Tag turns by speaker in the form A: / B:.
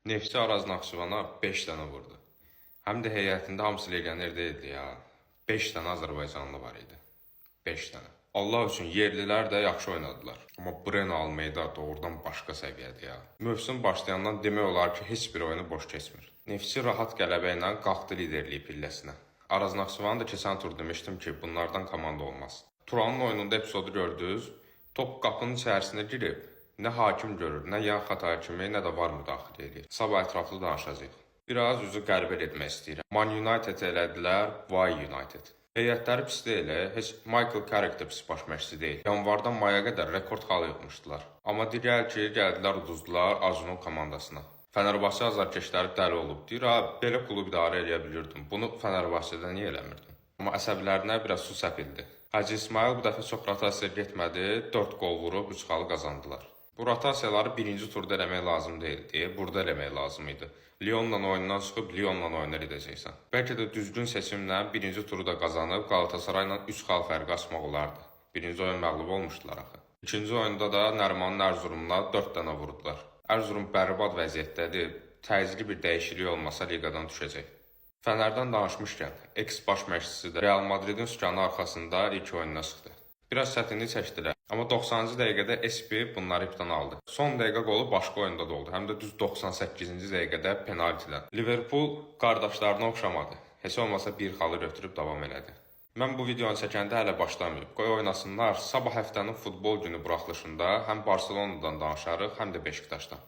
A: Neftçi Araz Naxçıvana 5 dənə vurdu. Həm də heyətində hamısı legioner deyildi ya. 5 dənə Azərbaycanlı var idi. 5 dənə. Allah üçün yerlilər də yaxşı oynadılar. Amma Breno Almeida doğrudan başqa səviyyədir ya. Mövsüm başlayandan demək olar ki, heç bir oyunu boş keçmir. Neftçi rahat qələbə ilə qalxdı liderliyi pilləsinə. Araz Naxçıvanı da keçən tur demişdim ki, bunlardan komanda olmaz. Turanın oyununda epizodu gördünüz. Top qapının içərisinə girib, nə hakim görür, nə yan xətt hakimi, nə də var müdaxilə edir. Sabah ətraflı danışacağıq. Biraz üzü qəribə etmək istəyirəm. Man United elədilər, vay United. Heyətləri pis deyil, heç Michael Carrick də pis baş məşqçi deyil. Yanvardan maya qədər rekord xal yığmışdılar. Amma digər ki, gəldilər uduzdular Acunun komandasına. Fənərbağçı azarkeşləri dəli olub. Deyir, belə klub idarə edə bilirdim. Bunu Fənərbağçıda niyə eləmirdim? Amma əsəblərinə biraz su səpildi. Hacı İsmail bu dəfə çox rotasiya getmədi, 4 qol vurub 3 xalı qazandılar. Bu rotasiyaları birinci turda eləmək lazım deyildi, burada eləmək lazım idi. Lyonla oyundan çıxıb Lyonla oyunlar edəcəksən. Bəlkə də düzgün seçimlə birinci turu da qazanıb Qalatasarayla 3 xal fərqi açmaq olardı. Birinci oyun məğlub olmuşdular axı. İkinci oyunda da Nərimanın Ərzurumuna 4 dənə vurdular. Ərzurum bərbad vəziyyətdədir, təcili bir dəyişiklik olmasa liqadan düşəcək. Fənərdən danışmışkən, ex-baş məşqçisi də Real Madridin sükanı arxasında ilk oyununa çıxdı. Biraz çətinlik çəkdilər, amma 90-cı dəqiqədə SP bunları ipdən aldı. Son dəqiqə qolu başqa oyunda da oldu, həm də düz 98-ci dəqiqədə penaltilə. Liverpool qardaşlarına oxşamadı, heç olmasa bir xalı götürüb davam elədi. Mən bu videonu çəkəndə hələ başlamayıb, qoy oynasınlar, sabah həftənin futbol günü buraxılışında həm Barcelonadan danışarıq, həm də Beşiktaşdan.